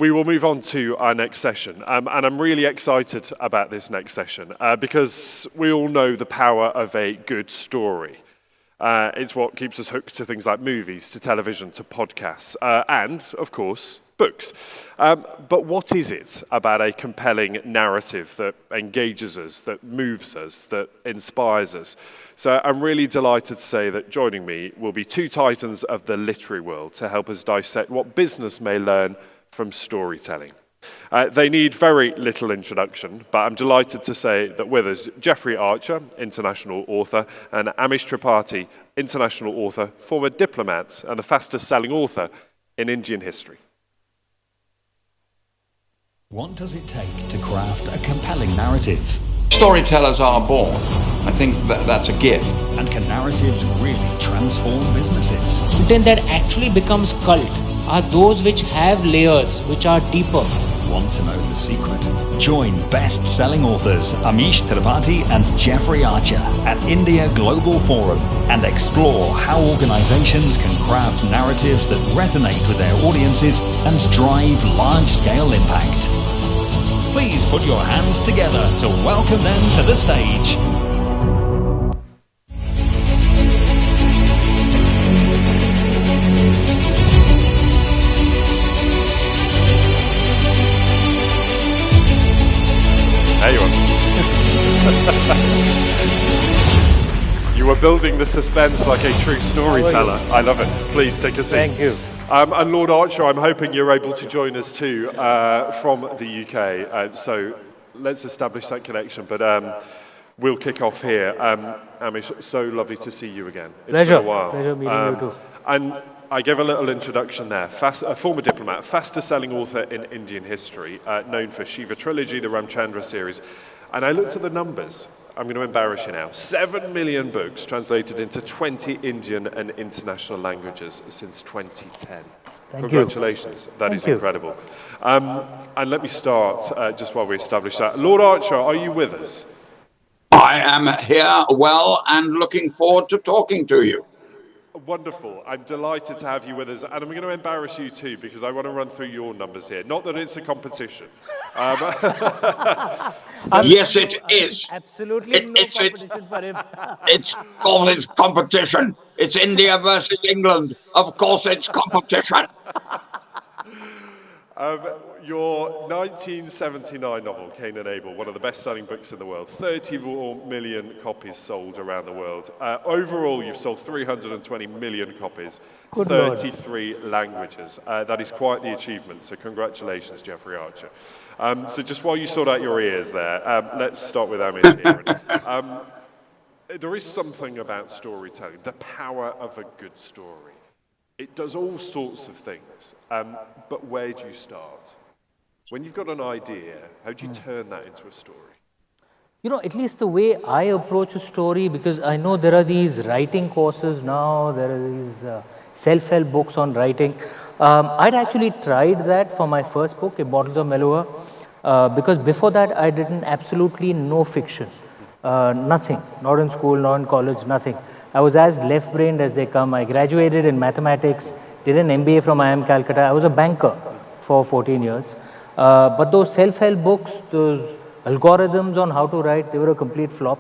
we will move on to our next session. And I'm really excited about this next session because we all know the power of a good story. It's what keeps us hooked to things like movies, to television, to podcasts, and, of course, books. But what is it about a compelling narrative that engages us, that moves us, that inspires us? So I'm really delighted to say that joining me will be two titans of the literary world to help us dissect what business may learn from storytelling. They need very little introduction, but I'm delighted to say that with us, Jeffrey Archer, international author, and Amish Tripathi, international author, former diplomat, and the fastest-selling author in Indian history. What does it take to craft a compelling narrative? Storytellers are born. I think that's a gift. And can narratives really transform businesses? Content that actually becomes cult are those which have layers, which are deeper. Want to know the secret? Join best-selling authors Amish Tripathi and Jeffrey Archer at India Global Forum and explore how organizations can craft narratives that resonate with their audiences and drive large-scale impact. Please put your hands together to welcome them to the stage. There you are. You were building the suspense like a true storyteller. I love it. Please take a seat. Thank you. And Lord Archer, I'm hoping you're able to join us too from the UK. So let's establish that connection. But we'll kick off here. Amish, so lovely to see you again. It's Pleasure. been a while. Pleasure meeting you too. And I gave a little introduction there. A former diplomat, fastest-selling author in Indian history, known for Shiva Trilogy, the Ramchandra series. And I looked at the numbers. I'm going to embarrass you now. 7 million books translated into 20 Indian and international languages since 2010. Congratulations. That is incredible. And let me start, just while we establish that. Lord Archer, are you with us? I am here well and looking forward to talking to you. Wonderful. I'm delighted to have you with us. And I'm going to embarrass you too, because I want to run through your numbers here. Not that it's a competition. Yes, it is. Absolutely no competition for him. It's competition. It's India versus England. Of course it's competition. Your 1979 novel, Cain and Abel, one of the best-selling books in the world, 34 million copies sold around the world. Overall, you've sold 320 million copies, Good 33 languages. That is quite the achievement, so congratulations, Jeffrey Archer. So just while you sort out your ears there, let's start with Amish here. There is something about storytelling, the power of a good story. It does all sorts of things, but where do you start? When you've got an idea, how do you turn that into a story? You know, at least the way I approach a story, because I know there are these writing courses now, there are these self-help books on writing. I'd actually tried that for my first book, A Bottles of Melua, because before that I did absolutely no fiction. Nothing, not in school, not in college, nothing. I was as left-brained as they come. I graduated in mathematics, did an MBA from IIM Calcutta. I was a banker for 14 years. But those self-help books, those algorithms on how to write, they were a complete flop.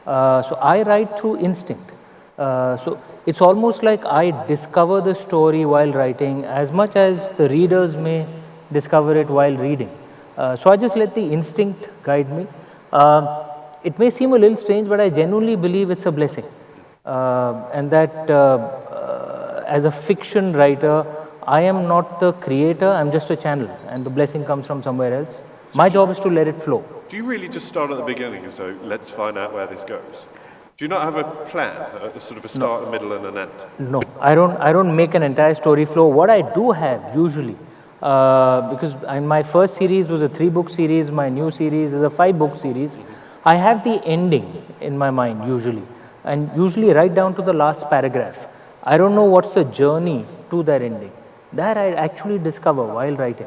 So I write through instinct. So it's almost like I discover the story while writing as much as the readers may discover it while reading. So I just let the instinct guide me. It may seem a little strange, but I genuinely believe it's a blessing. And that as a fiction writer, I am not the creator, I'm just a channel, and the blessing comes from somewhere else. My job is to let it flow. Do you really just start at the beginning and so let's find out where this goes? Do you not have a plan, a sort of a start, a middle, and an end? No, I don't make an entire story flow. What I do have usually, because my first series was a 3-book series, my new series is a 5-book series, I have the ending in my mind usually, and usually right down to the last paragraph. I don't know what's the journey to that ending. That I actually discover while writing.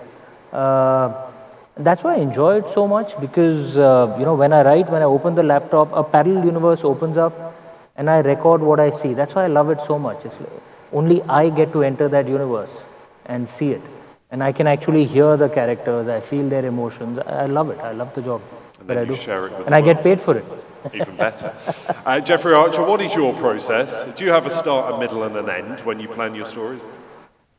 That's why I enjoy it so much, because when I write, when I open the laptop, a parallel universe opens up and I record what I see. That's why I love it so much. It's like only I get to enter that universe and see it. And I can actually hear the characters, I feel their emotions. I love it. I love the job And that then I you do. share it with And the I get world. paid for it. Even better. Jeffrey Archer, what is your process? Do you have a start, a middle, and an end when you plan your stories?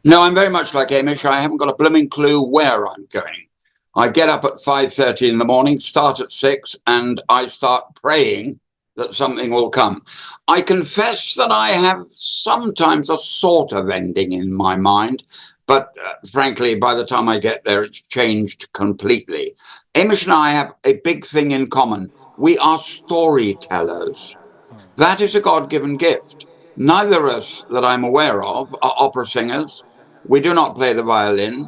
No, I'm very much like Amish. I haven't got a blooming clue where I'm going. I get up at 5:30 in the morning, start at 6, and I start praying that something will come. I confess that I have sometimes a sort of ending in my mind, but frankly, by the time I get there, it's changed completely. Amish and I have a big thing in common. We are storytellers. That is a God-given gift. Neither of us that I'm aware of are opera singers. We do not play the violin,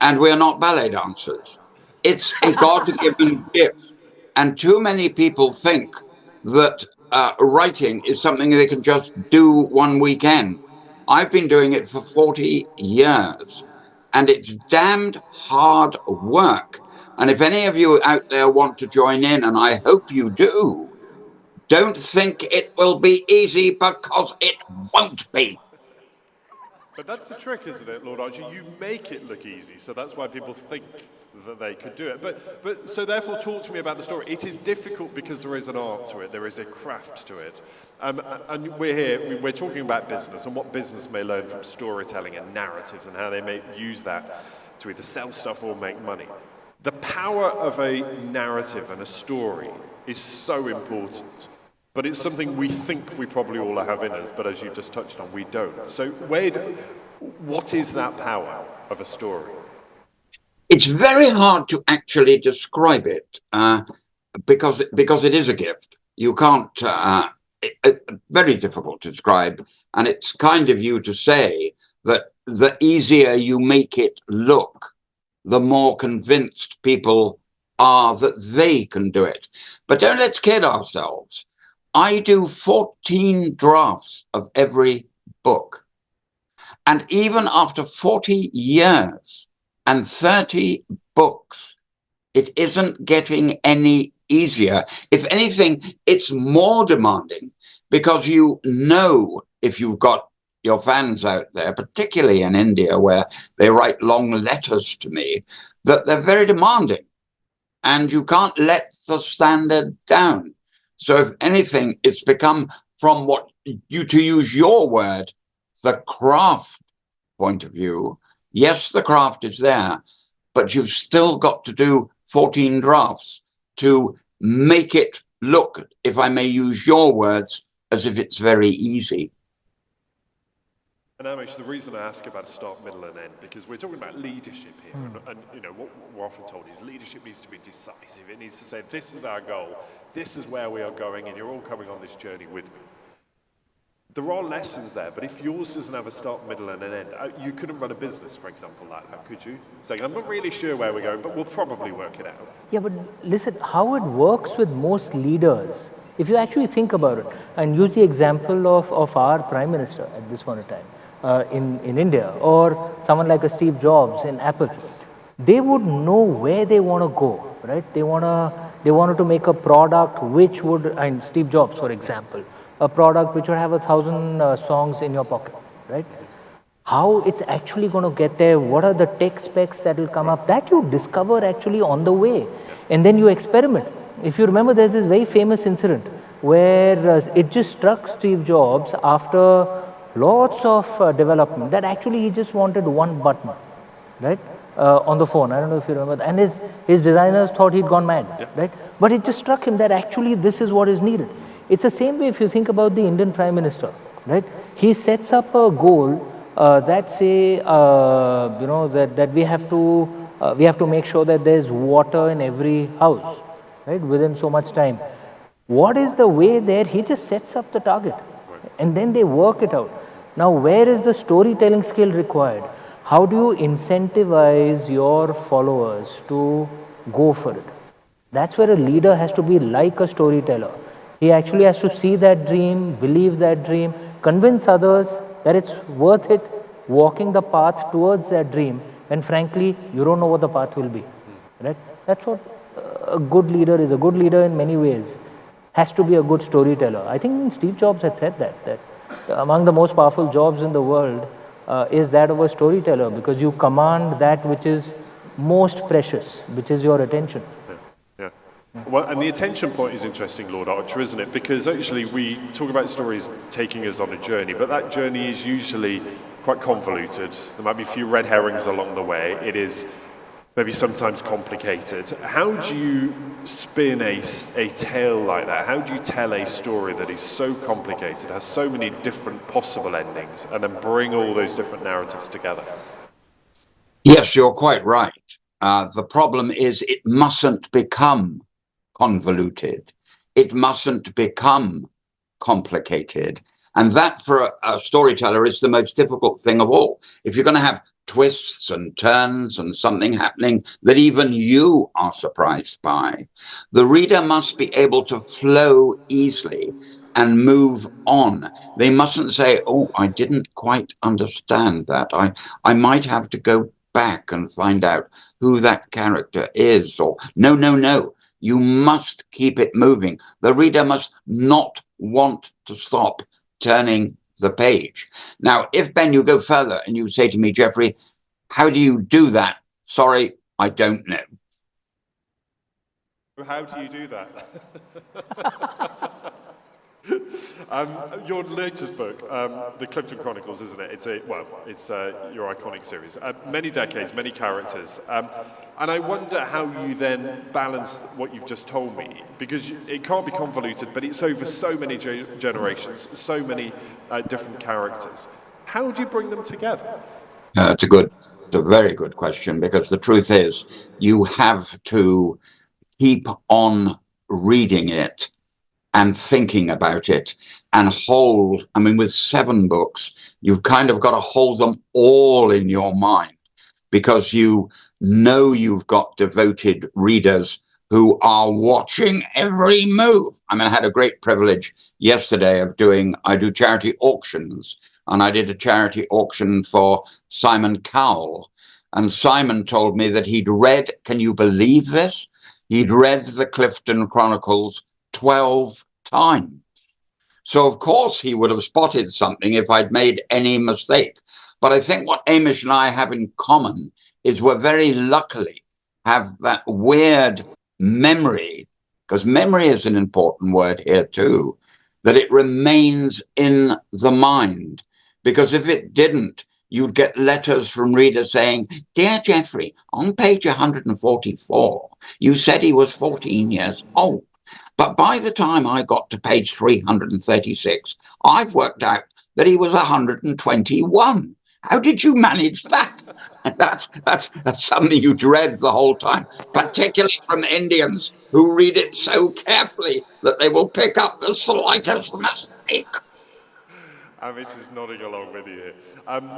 and we are not ballet dancers. It's a God-given gift. And too many people think that writing is something they can just do one weekend. I've been doing it for 40 years, and it's damned hard work. And if any of you out there want to join in, and I hope you do, don't think it will be easy, because it won't be. But that's the trick, isn't it, Lord Archer? You make it look easy, so that's why people think that they could do it. But so therefore, talk to me about the story. It is difficult because there is an art to it, there is a craft to it. And we're here, we're talking about business and what business may learn from storytelling and narratives and how they may use that to either sell stuff or make money. The power of a narrative and a story is so important. But it's something we think we probably all have in us, but as you've just touched on, we don't. So what is that power of a story? It's very hard to actually describe it because it is a gift. You can't, very difficult to describe. And it's kind of you to say that the easier you make it look, the more convinced people are that they can do it. But don't let's kid ourselves. I do 14 drafts of every book. And even after 40 years and 30 books, it isn't getting any easier. If anything, it's more demanding, because you know, if you've got your fans out there, particularly in India, where they write long letters to me, that they're very demanding. And you can't let the standard down. So if anything, it's become, from what you, to use your word, the craft point of view. Yes, the craft is there, but you've still got to do 14 drafts to make it look, if I may use your words, as if it's very easy. And Amish, the reason I ask about start, middle, and end, because we're talking about leadership here, and you know what we're often told is leadership needs to be decisive. It needs to say, this is our goal, this is where we are going, and you're all coming on this journey with me. There are lessons there, but if yours doesn't have a start, middle, and an end, you couldn't run a business, for example, like that, could you? Saying, I'm not really sure where we're going, but we'll probably work it out. Yeah, but listen, how it works with most leaders, if you actually think about it, and use the example of our Prime Minister at this point in time, in India, or someone like a Steve Jobs in Apple, they would know where they want to go, right? They wanted to make a product which would, and Steve Jobs, for example, a product which would have 1,000 songs in your pocket, right? How it's actually going to get there, what are the tech specs that will come up, that you discover actually on the way, and then you experiment. If you remember, there's this very famous incident where it just struck Steve Jobs after lots of development that actually he just wanted one button, right, on the phone. I don't know if you remember that. And his designers thought he'd gone mad, right? But it just struck him that actually this is what is needed. It's the same way if you think about the Indian Prime Minister, right? He sets up a goal that say, that we have to make sure that there's water in every house, right, within so much time. What is the way there? He just sets up the target, and then they work it out. Now, where is the storytelling skill required? How do you incentivize your followers to go for it? That's where a leader has to be like a storyteller. He actually has to see that dream, believe that dream, convince others that it's worth it walking the path towards that dream, when frankly, you don't know what the path will be, right? That's what a good leader is. A good leader in many ways has to be a good storyteller. I think Steve Jobs had said that among the most powerful jobs in the world is that of a storyteller, because you command that which is most precious, which is your attention. Yeah. Well, and the attention point is interesting, Lord Archer, isn't it? Because actually we talk about stories taking us on a journey, but that journey is usually quite convoluted. There might be a few red herrings along the way. It is maybe sometimes complicated. How do you spin a tale like that? How do you tell a story that is so complicated, has so many different possible endings, and then bring all those different narratives together? Yes, you're quite right. The problem is it mustn't become convoluted. It mustn't become complicated. And that, for a storyteller, is the most difficult thing of all. If you're going to have twists and turns and something happening that even you are surprised by, the reader must be able to flow easily and move on. They mustn't say, oh, I didn't quite understand that. I might have to go back and find out who that character is. Or no. You must keep it moving. The reader must not want to stop turning the page. Now, if, Ben, you go further and you say to me, Jeffrey, how do you do that? Sorry, I don't know. How do you do that? Your latest book, The Clifton Chronicles, isn't it? It's your iconic series. Many decades, many characters. And I wonder how you then balance what you've just told me, because it can't be convoluted, but it's over so many generations, so many different characters. How do you bring them together? It's a very good question, because the truth is you have to keep on reading it and thinking about it and with 7 books, you've kind of got to hold them all in your mind, because you know you've got devoted readers who are watching every move. I mean, I had a great privilege yesterday I do charity auctions, and I did a charity auction for Simon Cowell. And Simon told me that he'd read, can you believe this? He'd read the Clifton Chronicles 12 times. So of course he would have spotted something if I'd made any mistake. But I think what Amish and I have in common is we're very luckily have that weird memory, because memory is an important word here too, that it remains in the mind. Because if it didn't, you'd get letters from readers saying, Dear Jeffrey, on page 144, you said he was 14 years old. But by the time I got to page 336, I've worked out that he was 121. How did you manage that? And that's something you dread the whole time, particularly from Indians who read it so carefully that they will pick up the slightest mistake. Amish is nodding along with you here. And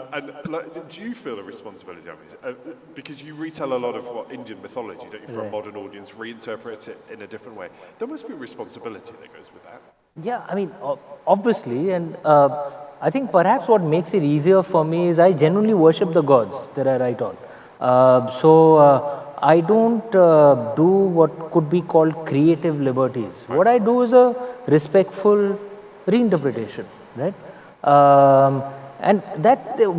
do you feel a responsibility, Amish? Because you retell a lot of Indian mythology, don't you, for a modern audience, reinterpret it in a different way. There must be a responsibility that goes with that. Yeah, I mean, obviously, and I think perhaps what makes it easier for me is I genuinely worship the gods that I write on. I don't do what could be called creative liberties. Right. What I do is a respectful reinterpretation, right? And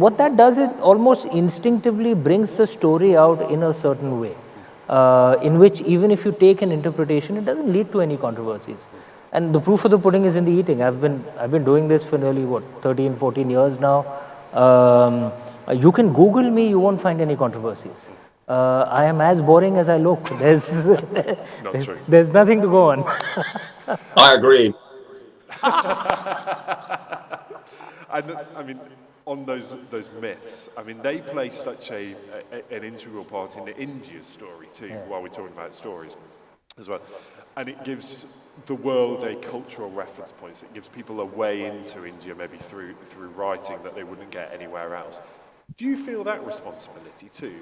what that does, it almost instinctively brings the story out in a certain way, in which even if you take an interpretation, it doesn't lead to any controversies. And the proof of the pudding is in the eating. I've been doing this for nearly 13, 14 years now. You can Google me, you won't find any controversies. I am as boring as I look. There's nothing to go on. I agree. And I mean, on those myths, I mean, they play such an integral part in India's story too, while we're talking about stories as well. And it gives the world a cultural reference point. It gives people a way into India, maybe through writing that they wouldn't get anywhere else. Do you feel that responsibility too?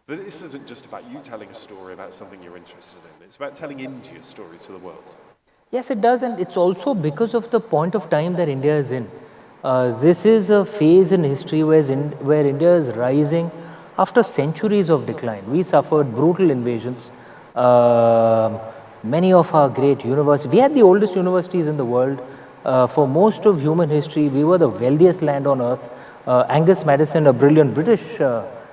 That this isn't just about you telling a story about something you're interested in. It's about telling India's story to the world. Yes, it does. And it's also because of the point of time that India is in. This is a phase in history where India is rising after centuries of decline. We suffered brutal invasions. Many of our great universities, we had the oldest universities in the world. For most of human history, we were the wealthiest land on earth. Angus Madison, a brilliant British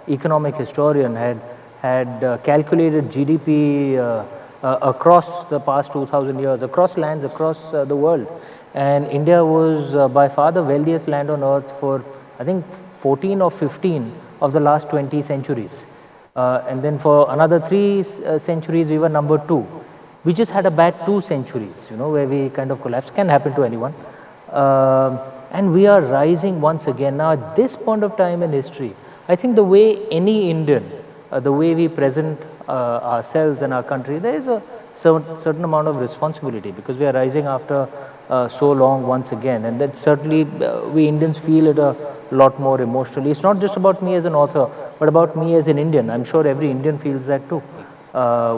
economic historian, had calculated GDP across the past 2,000 years, across lands, across the world. And India was by far the wealthiest land on earth for, I think, 14 or 15 of the last 20 centuries. And then for another 3 centuries, we were number 2. We just had a bad 2 centuries, where we kind of collapsed. Can happen to anyone. And we are rising once again. Now, at this point of time in history, I think the way any Indian, the way we present ourselves and our country, there is a certain amount of responsibility, because we are rising after so long once again. And that certainly we Indians feel it a lot more emotionally. It's not just about me as an author, but about me as an Indian. I'm sure every Indian feels that too.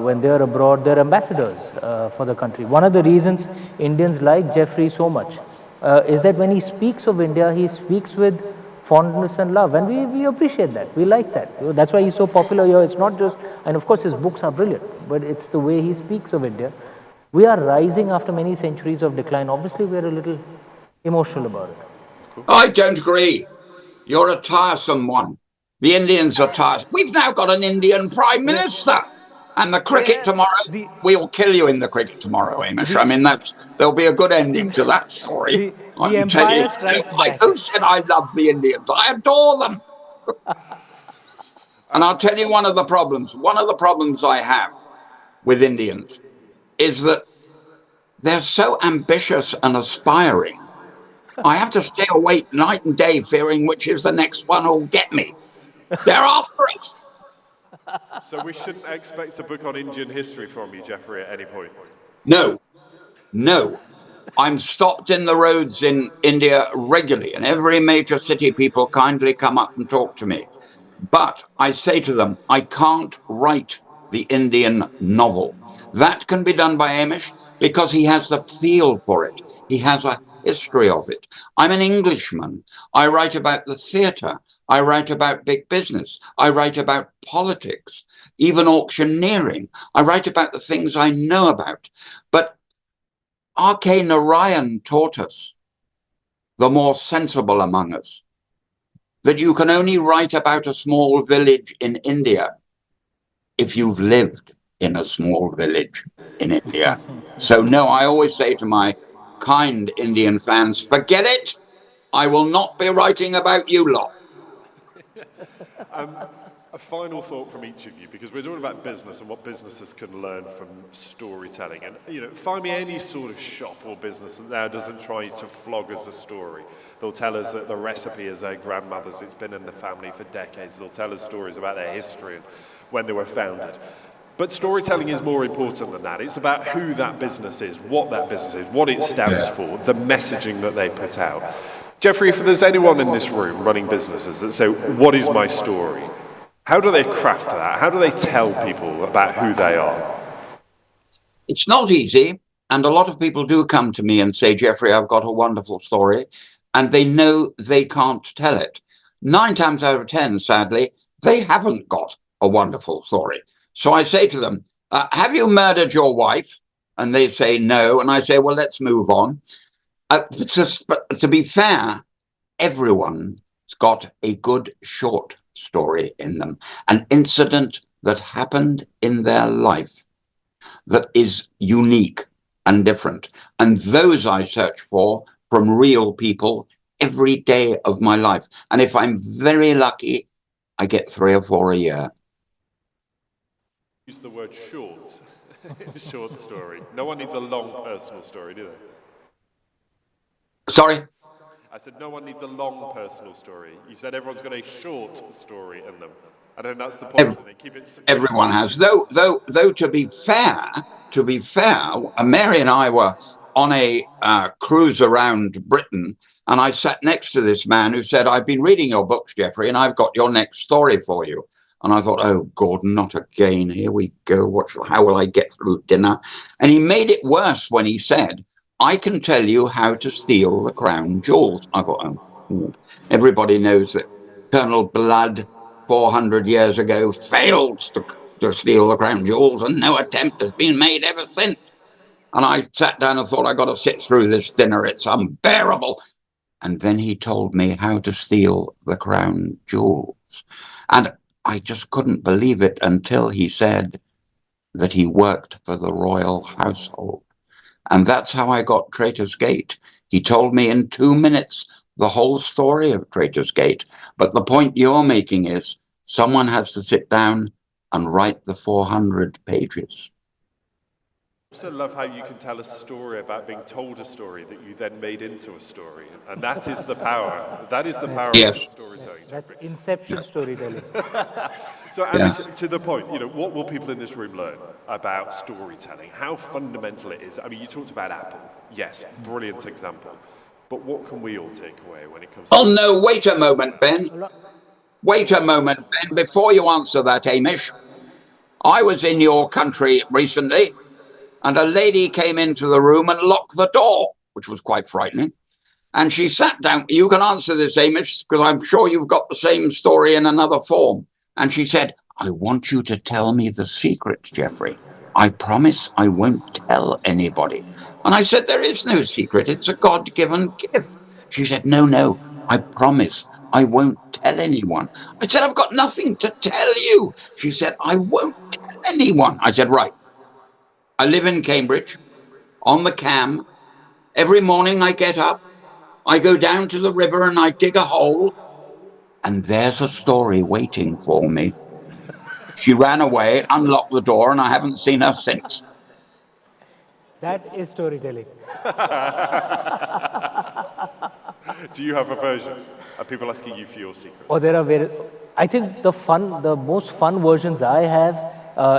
When they're abroad, they're ambassadors for the country. One of the reasons Indians like Jeffrey so much is that when he speaks of India, he speaks with fondness and love, and we appreciate that. We like that. That's why he's so popular here. It's not just, and of course his books are brilliant, but it's the way he speaks of India. We are rising after many centuries of decline. Obviously, we're a little emotional about it. I don't agree. You're a tiresome one. The Indians are tiresome. We've now got an Indian Prime Minister. And the cricket tomorrow, we'll kill you in the cricket tomorrow, Amish. I mean, there'll be a good ending to that story. The Empire Strikes Back. Who said I love the Indians? I adore them. And I'll tell you one of the problems I have with Indians is that they're so ambitious and aspiring. I have to stay awake night and day fearing which is the next one who'll get me. They're after us. So we shouldn't expect a book on Indian history from you, Jeffrey, at any point? No. I'm stopped in the roads in India regularly, and every major city people kindly come up and talk to me. But I say to them, I can't write the Indian novel. That can be done by Amish because he has the feel for it. He has a history of it. I'm an Englishman. I write about the theatre. I write about big business. I write about politics, even auctioneering. I write about the things I know about. But R.K. Narayan taught us, the more sensible among us, that you can only write about a small village in India if you've lived in a small village in India. So no, I always say to my kind Indian fans, forget it. I will not be writing about you lot. A final thought from each of you, because we're talking about business and what businesses can learn from storytelling. And, find me any sort of shop or business that now doesn't try to flog us a story. They'll tell us that the recipe is their grandmother's. It's been in the family for decades. They'll tell us stories about their history and when they were founded. But storytelling is more important than that. It's about who that business is, what that business is, what it stands for, the messaging that they put out. Jeffrey, if there's anyone in this room running businesses that say, what is my story? How do they craft that? How do they tell people about who they are? It's not easy. And a lot of people do come to me and say, Jeffrey, I've got a wonderful story. And they know they can't tell it. 9 times out of 10, sadly, they haven't got a wonderful story. So I say to them, have you murdered your wife? And they say no. And I say, well, let's move on. But to be fair, everyone's got a good short story in them, an incident that happened in their life that is unique and different. And those I search for from real people every day of my life. And if I'm very lucky, I get 3 or 4 a year. Use the word short. Short story. No one needs a long personal story, do they? Sorry? I said no one needs a long personal story. You said everyone's got a short story in them. I think that's the point, isn't it? Keep it simple. Everyone has. Though to be fair, Mary and I were on a cruise around Britain, and I sat next to this man who said, I've been reading your books, Jeffrey, and I've got your next story for you. And I thought, oh, Gordon, not again. Here we go. How will I get through dinner? And he made it worse when he said, I can tell you how to steal the crown jewels. I thought, oh, everybody knows that Colonel Blood 400 years ago failed to steal the crown jewels, and no attempt has been made ever since. And I sat down and thought, I got to sit through this dinner. It's unbearable. and then he told me how to steal the crown jewels. And I just couldn't believe it until he said that he worked for the royal household. And that's how I got Traitor's Gate. He told me in 2 minutes the whole story of Traitor's Gate. But the point you're making is someone has to sit down and write the 400 pages. I also love how you can tell a story about being told a story that you then made into a story. And that is the power. That is the power Yes. of storytelling. That's inception storytelling. So, Amish, to the point, what will people in this room learn about storytelling? How fundamental it is? I mean, you talked about Apple. Yes, brilliant example. But what can we all take away when it comes to... Oh, no, wait a moment, Ben. Wait a moment, Ben. Before you answer that, Amish, I was in your country recently, and a lady came into the room and locked the door, which was quite frightening. And she sat down. You can answer this, Amish, because I'm sure you've got the same story in another form. And she said, I want you to tell me the secret, Jeffrey. I promise I won't tell anybody. And I said, there is no secret. It's a God-given gift. She said, no, I promise I won't tell anyone. I said, I've got nothing to tell you. She said, I won't tell anyone. I said, right. I live in Cambridge on the Cam. Every morning I get up, I go down to the river and I dig a hole, and there's a story waiting for me. She ran away, unlocked the door, and I haven't seen her since. That is storytelling. Do you have a version? Are people asking you for your secrets? Or there are I think the most fun versions I have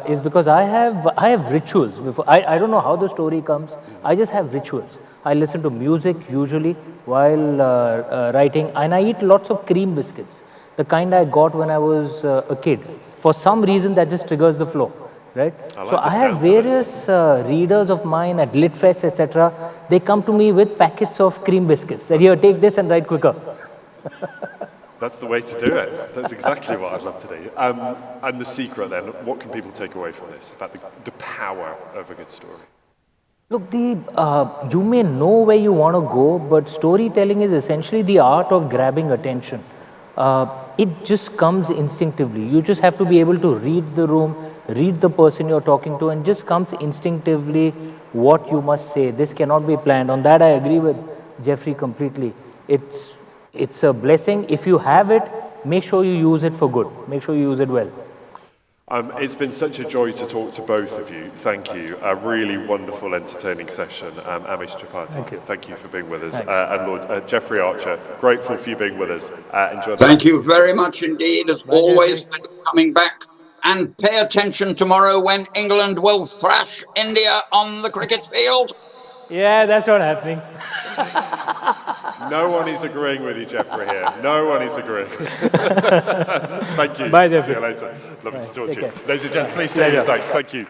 is because I have rituals. I don't know how the story comes. I just have rituals. I listen to music usually while writing, and I eat lots of cream biscuits, the kind I got when I was a kid. For some reason, that just triggers the flow, right? So I have various readers of mine at Litfest, etc. They come to me with packets of cream biscuits. That here, take this and write quicker. That's the way to do it. That's exactly what I'd love to do. And the secret then, what can people take away from this about the power of a good story? Look, you may know where you want to go, but storytelling is essentially the art of grabbing attention. It just comes instinctively. You just have to be able to read the room, read the person you're talking to, and just comes instinctively what you must say. This cannot be planned. On that, I agree with Jeffrey completely. It's a blessing. If you have it, make sure you use it for good. Make sure you use it well. It's been such a joy to talk to both of you. Thank you. A really wonderful, entertaining session. Amish Tripathi, thank you for being with us. And Lord Jeffrey Archer, grateful for you being with us. Enjoy. Thank you very much indeed, as always, coming back. And pay attention tomorrow when England will thrash India on the cricket field. Yeah, that's not happening. No one is agreeing with you, Jeffrey, here. No one is agreeing. Thank you. Bye, Jeffrey. See you later. Lovely to talk to you. Ladies and gentlemen, please say your thanks. Thank you.